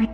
Hi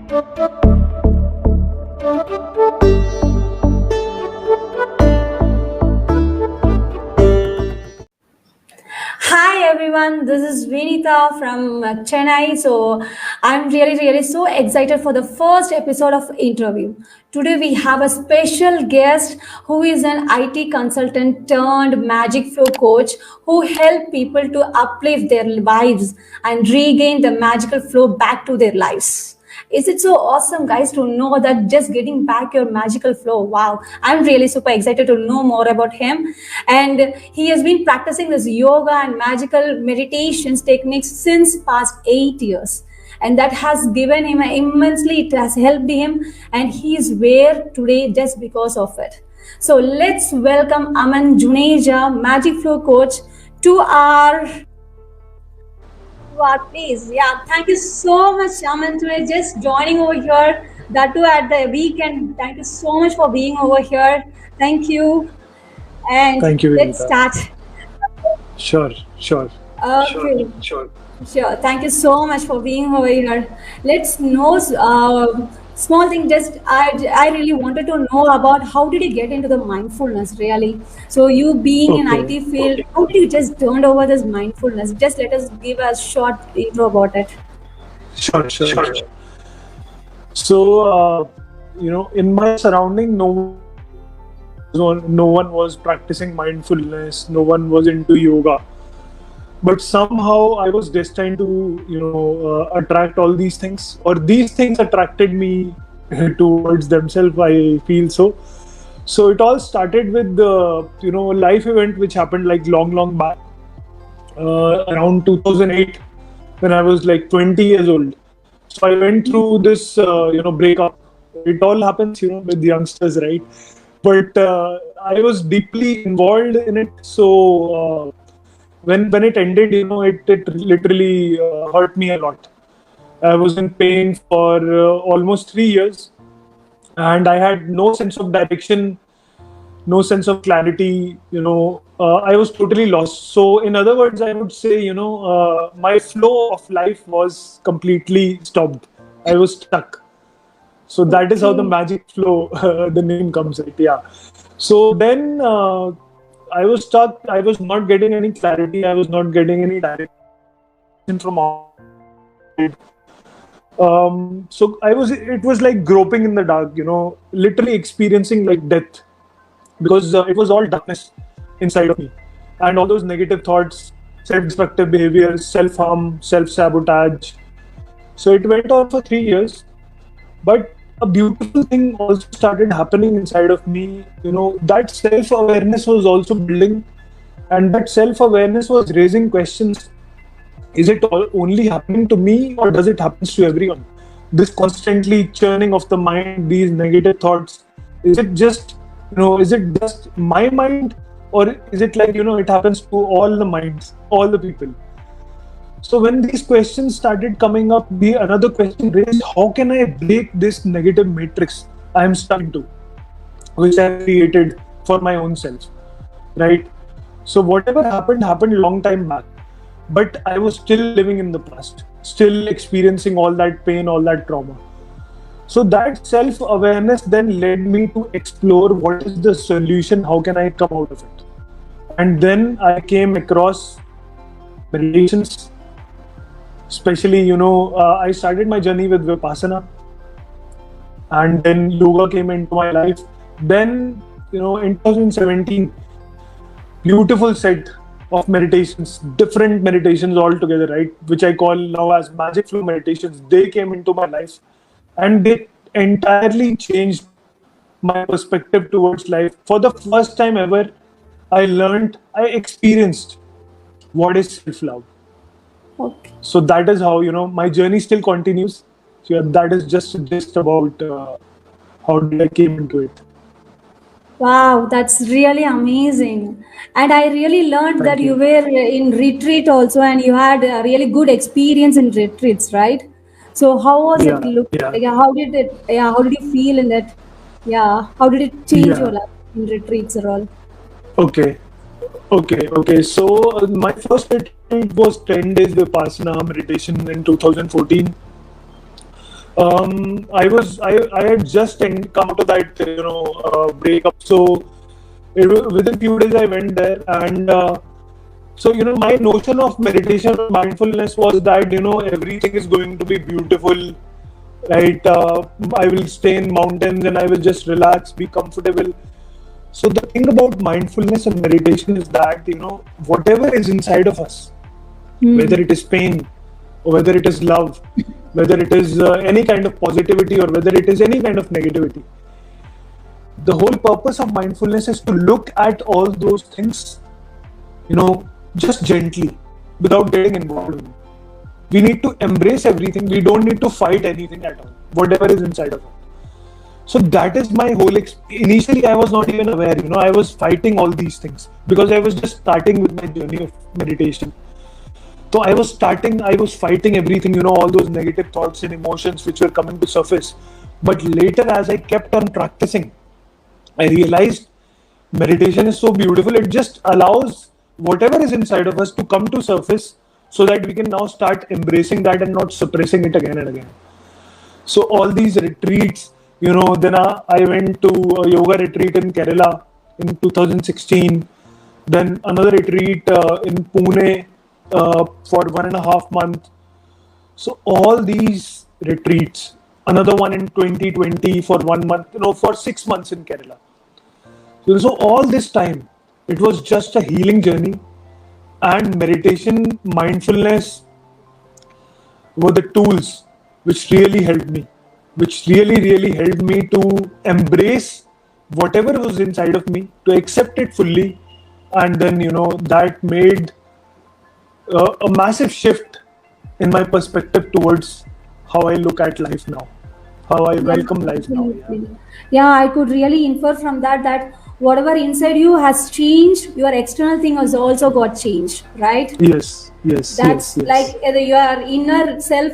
everyone, this is Vinitha from Chennai. So I'm really so excited for the first episode of interview. Today we have a special guest who is an IT consultant turned magic flow coach who help people to uplift their lives and regain the magical flow back to their lives. Is it so awesome, guys, to know that just getting back your magical flow? Wow, I'm really super excited to know more about him. And he has been practicing this yoga and magical meditations techniques since past 8 years. And that has given him immensely, it has helped him, and he is where today just because of it. So let's welcome Aman Juneja, Magic Flow Coach, to our please. Yeah, thank you so much, Aman, today just joining over here. That too at the weekend. Thank you so much for being over here. Thank you. And Thank you, let's Vinitha. start. Sure. Okay. Sure. Thank you so much for being over here. Let's know small thing. Just I really wanted to know about how did you get into the mindfulness really. So you being in Okay. IT field, how did you just turn over this mindfulness? Just let us give a short intro about it. Sure. So, in my surrounding, no one was practicing mindfulness. No one was into yoga. But somehow I was destined to, attract all these things, or these things attracted me towards themselves. I feel so. So it all started with the, life event which happened like long back, around 2008, when I was like 20 years old. So I went through this, breakup. It all happens, with youngsters, right? But I was deeply involved in it. So when it ended, it literally hurt me a lot. I was in pain for almost 3 years, and I had no sense of direction, no sense of clarity. I was totally lost. So, in other words, I would say, my flow of life was completely stopped. I was stuck. So that is how the Okay. magic flow, the name comes, right? Yeah. So then I was stuck. I was not getting any clarity. I was not getting any direction from outside. So it was like groping in the dark, literally experiencing like death, because it was all darkness inside of me. And all those negative thoughts, self destructive behaviors, self harm, self sabotage. So it went on for 3 years. But a beautiful thing also started happening inside of me. That self awareness was also building, and that self awareness was raising questions. Is it all only happening to me, or does it happen to everyone? This constantly churning of the mind, these negative thoughts, is it just, is it just my mind, or is it like, it happens to all the minds, all the people? So when these questions started coming up, the another question raised: how can I break this negative matrix I am stuck into, which I created for my own self, right? So whatever happened long time back, but I was still living in the past, still experiencing all that pain, all that trauma. So that self-awareness then led me to explore what is the solution, how can I come out of it. And then I came across meditations, especially, I started my journey with Vipassana, and then yoga came into my life. Then, in 2017, beautiful set of meditations, different meditations all together, right? Which I call now as magic flow meditations. They came into my life, and they entirely changed my perspective towards life. For the first time ever, I experienced what is self love. Okay. So that is how, my journey still continues. So yeah, that is just about how did I came into it. Wow, that's really amazing. And I really learned that Thank you you. were in retreat also and you had a really good experience in retreats, right? So how was it Yeah, look yeah, like? How did you feel in that? Yeah, how did it change your yeah. life in retreats or all? Okay, okay. So my first retreat was 10 days Vipassana meditation in 2014. I had just come out of that breakup. So within few days I went there, and so my notion of meditation or mindfulness was that everything is going to be beautiful, right? I will stay in mountains and I will just relax, be comfortable. So the thing about mindfulness and meditation is that whatever is inside of us, whether it is pain or whether it is love, whether it is any kind of positivity or whether it is any kind of negativity, the whole purpose of mindfulness is to look at all those things, just gently, without getting involved in it. We need to embrace everything. We don't need to fight anything at all, whatever is inside of it. So that is my whole initially I was not even aware, I was fighting all these things because I was just starting with my journey of meditation. So I was fighting everything, all those negative thoughts and emotions which were coming to surface. But later, as I kept on practicing, I realized meditation is so beautiful. It just allows whatever is inside of us to come to surface so that we can now start embracing that and not suppressing it again and again. So all these retreats, then I went to a yoga retreat in Kerala in 2016. Then another retreat in Pune for 1.5 months. So all these retreats, another one in 2020 for 1 month, for 6 months in Kerala. So all this time, it was just a healing journey, and meditation, mindfulness were the tools which really helped me, which really helped me to embrace whatever was inside of me, to accept it fully, and then that made a massive shift in my perspective towards how I look at life now, how I Yeah, welcome life now. Yeah. absolutely. Yeah, I could really infer from that whatever inside you has changed, your external thing has also got changed, right? Yes, yes, yes, That's like yes. your inner self,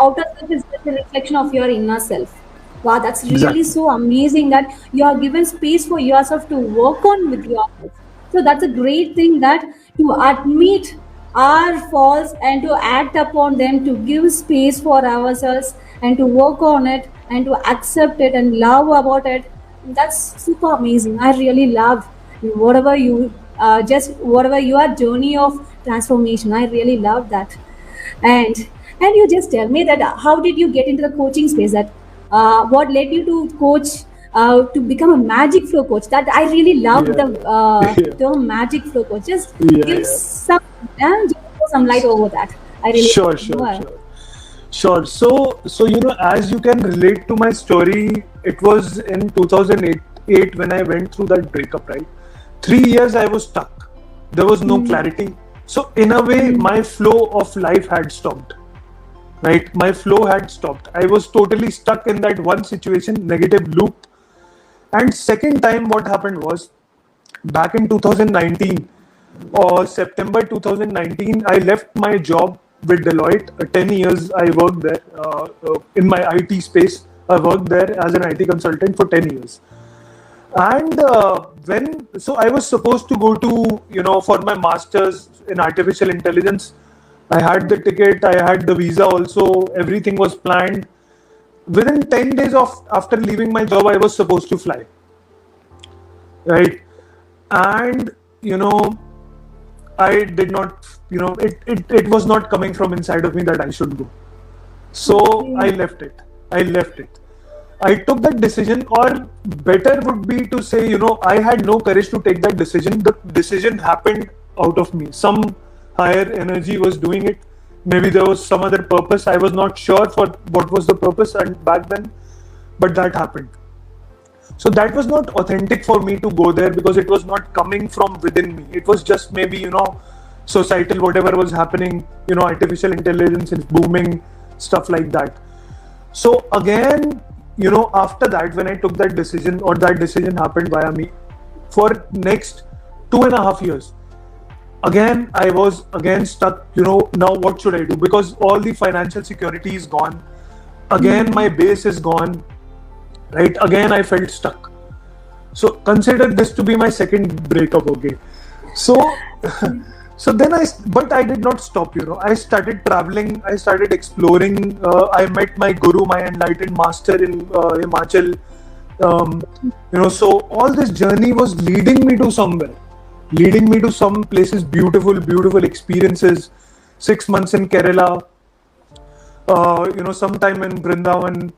outer self is just a reflection of your inner self. Wow, that's really Exactly. so amazing that you are given space for yourself to work on with yourself. So that's a great thing that to admit our faults and to act upon them, to give space for ourselves and to work on it and to accept it and love about it. That's super amazing. I really love whatever you just whatever your journey of transformation. I really love that. And and you just tell me that how did you get into the coaching space? That what led you to coach to become a magic flow coach? That I really love Yeah, the yeah, term magic flow coach. Just yeah, give yeah. just throw some light over that. I really Sure, go sure, ahead. sure. Sure. So as you can relate to my story, it was in 2008 when I went through that breakup, right? 3 years I was stuck. There was no Hmm. clarity. So in a way, Hmm. my flow of life had stopped, right? My flow had stopped. I was totally stuck in that one situation, negative loop. And second time, what happened was back in 2019 or September 2019, I left my job with Deloitte. 10 years I worked there in my IT space. I worked there as an IT consultant for 10 years. And so I was supposed to go to, for my master's in artificial intelligence. I had the ticket, I had the visa also, everything was planned. Within 10 days of after leaving my job, I was supposed to fly, right? And, you know, I did not, it was not coming from inside of me that I should go. So I Okay. left it. I left it. I took that decision, or better would be to say, I had no courage to take that decision. The decision happened out of me. Some higher energy was doing it. Maybe there was some other purpose. I was not sure for what was the purpose and back then, but that happened. So that was not authentic for me to go there because it was not coming from within me. It was just maybe, societal, whatever was happening, artificial intelligence is booming, stuff like that. So again, after that, when I took that decision, or that decision happened via me, for next 2.5 years, again I was again stuck. Now what should I do? Because all the financial security is gone. Again, my base is gone. Right? Again, I felt stuck. So consider this to be my second breakup. Okay. So So then but I did not stop. I started traveling. I started exploring. I met my guru, my enlightened master in Himachal. Um, so all this journey was leading me to somewhere, leading me to some places, beautiful, beautiful experiences. 6 months in Kerala, sometime in Vrindavan,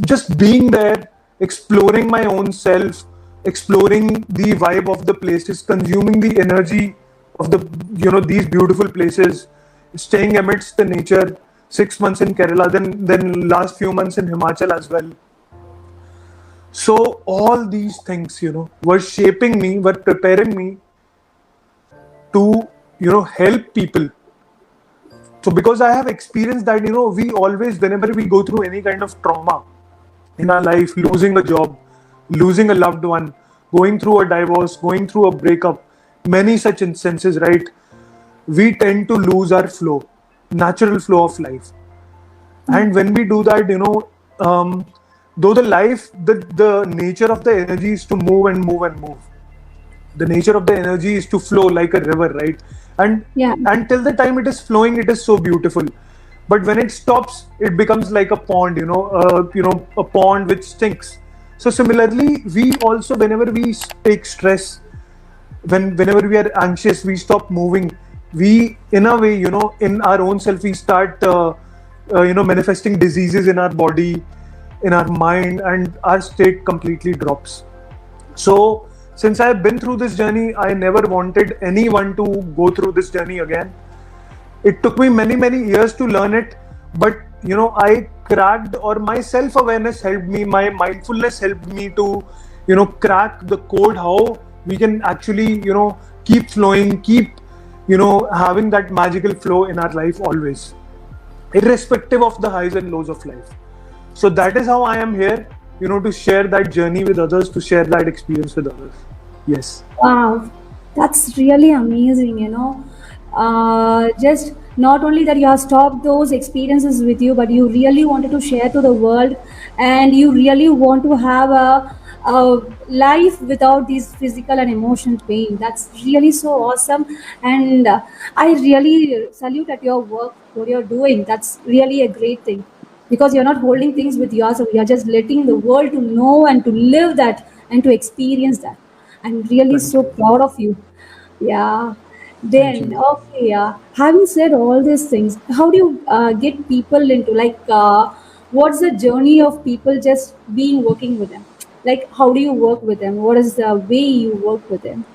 just being there, exploring my own self, exploring the vibe of the places, consuming the energy of these beautiful places, staying amidst the nature. 6 months in Kerala, then last few months in Himachal as well. So all these things, were shaping me, were preparing me to, help people. So because I have experienced that, we always, whenever we go through any kind of trauma in our life, losing a job, losing a loved one, going through a divorce, going through a breakup, many such instances, right? We tend to lose our flow, natural flow of life. And when we do that, though the nature of the energy is to move and move and move. The nature of the energy is to flow like a river, right? And Yeah. until the time it is flowing, it is so beautiful. But when it stops, it becomes like a pond, a pond which stinks. So similarly, we also, whenever we take stress, whenever we are anxious, we stop moving. We, in a way, in our own self, we start, manifesting diseases in our body, in our mind, and our state completely drops. So, since I've been through this journey, I never wanted anyone to go through this journey again. It took me many, many years to learn it, but I cracked, or my self-awareness helped me, my mindfulness helped me to, crack the code how we can actually, keep flowing, keep, having that magical flow in our life always, irrespective of the highs and lows of life. So that is how I am here, to share that journey with others, to share that experience with others. Yes. Wow, that's really amazing. Just not only that you have stopped those experiences with you, but you really wanted to share to the world, and you really want to have a life without these physical and emotional pain. That's really so awesome, and I really salute at your work, what you're doing. That's really a great thing, because you're not holding things with yourself. You're just letting the world to know and to live that and to experience that. I'm really Thank so you. proud of you. Yeah. Thank Then, you. okay, yeah. Having said all these things, how do you get people into, like, what's the journey of people just being working with them? Like, how do you work with them? What is the way you work with them?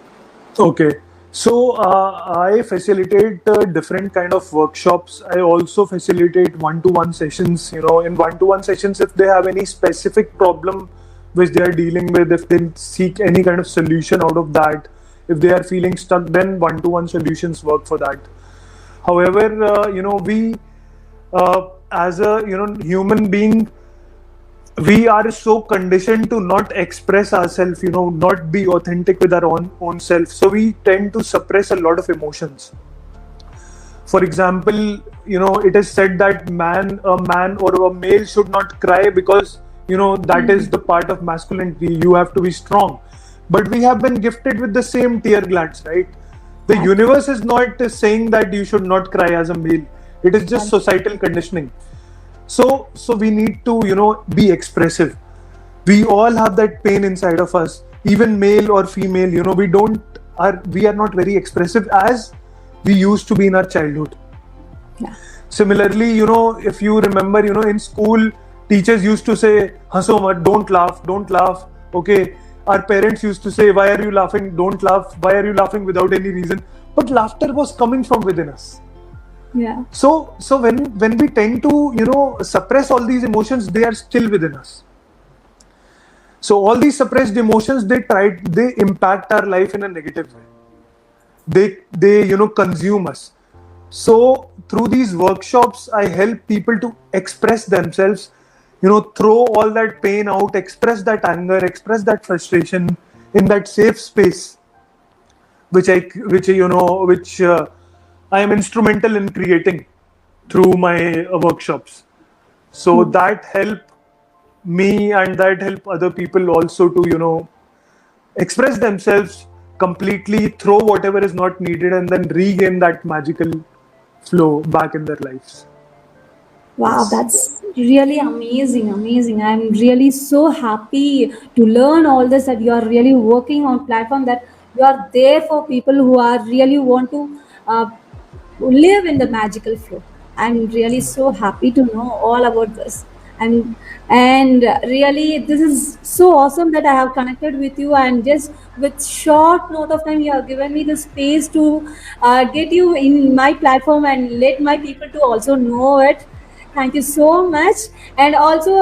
Okay. So I facilitate different kind of workshops. I also facilitate one-to-one sessions. In one-to-one sessions, if they have any specific problem which they are dealing with, if they seek any kind of solution out of that, if they are feeling stuck, then one-to-one solutions work for that. However, we as a human being, we are so conditioned to not express ourselves, not be authentic with our own self. So we tend to suppress a lot of emotions. For example, it is said that a man or a male should not cry because that is the part of masculinity. You have to be strong. But we have been gifted with the same tear glands, right? The universe is not saying that you should not cry as a male. It is just societal conditioning. So we need to be expressive. We all have that pain inside of us, even male or female. We are not very expressive as we used to be in our childhood. Yeah. Similarly, if you remember, in school, teachers used to say, "Haso mat, don't laugh." Okay, our parents used to say, "Why are you laughing? Don't laugh. Why are you laughing without any reason?" But laughter was coming from within us. Yeah. So when we tend to suppress all these emotions, they are still within us. So all these suppressed emotions, they impact our life in a negative way. They consume us. So through these workshops, I help people to express themselves, throw all that pain out, express that anger, express that frustration in that safe space, which I am instrumental in creating through my workshops. So that help me and that help other people also to express themselves, completely throw whatever is not needed and then regain that magical flow back in their lives. Wow, Yes. that's really amazing, amazing. I'm really so happy to learn all this, that you are really working on platform, that you are there for people who are really want to live in the magical flow. I'm really so happy to know all about this. And really this is so awesome that I have connected with you, and just with short note of time you have given me the space to get you in my platform and let my people to also know it. Thank you so much. And also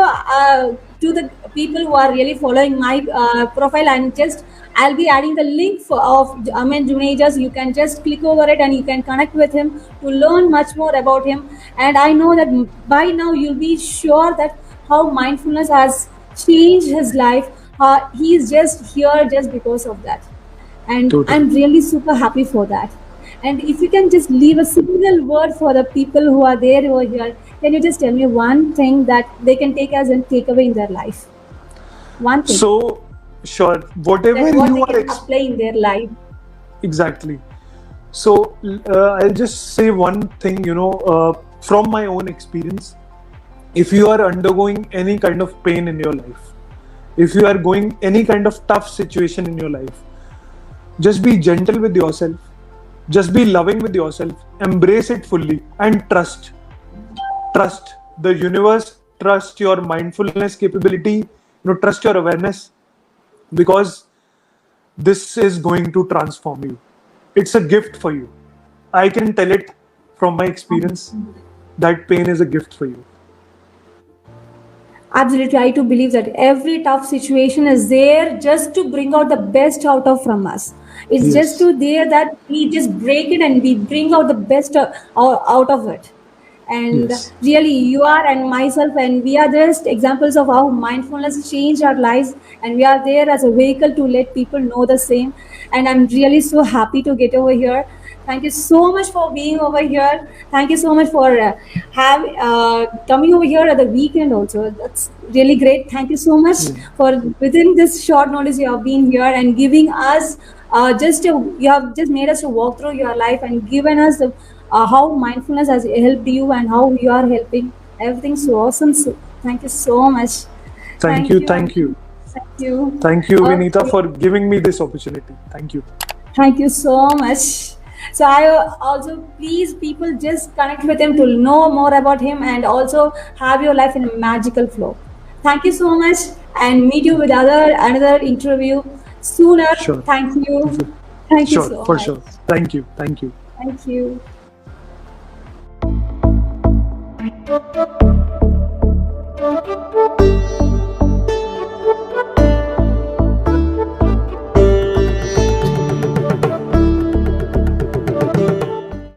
to the people who are really following my profile, and just I'll be adding the link of Aman Juneja. So you can just click over it and you can connect with him to learn much more about him. And I know that by now you'll be sure that how mindfulness has changed his life. He's just here just because of that. And I'm Totally. really super happy for that. And if you can just leave a single word for the people who are there over here, can you just tell me one thing that they can take as a takeaway in their life? One thing So, sure, whatever that what they you are can apply in their life. exactly. So, I'll just say one thing, from my own experience. If you are undergoing any kind of pain in your life, if you are going any kind of tough situation in your life, just be gentle with yourself, just be loving with yourself, embrace it fully, and trust the universe, trust your mindfulness capability, trust your awareness, because this is going to transform you. It's a gift for you. I can tell it from my experience that pain is a gift for you. Absolutely, I too believe that every tough situation is there just to bring out the best out of from us. It's just Yes. to there that we just break it and we bring out the best out of it. And Yes. really, you are and myself, and we are just examples of how mindfulness changed our lives, and we are there as a vehicle to let people know the same. And I'm really so happy to get over here. Thank you so much for being over here. Thank you so much for coming over here at the weekend also. That's really great. Thank you so much Yeah. for within this short notice you have been here and giving us you have just made us to walk through your life and given us how mindfulness has helped you and how you are helping. Everything so awesome. So thank you so much. Thank Thank you. you. Thank you. Thank you. Thank you, Vinitha, Okay. for giving me this opportunity. Thank you. Thank you so much. So I also please people just connect with him to know more about him and also have your life in a magical flow. Thank you so much, and meet you with other another interview sooner. Sure. Thank you. Thank you Sure. so For much. sure. Thank you. Thank you. Thank you.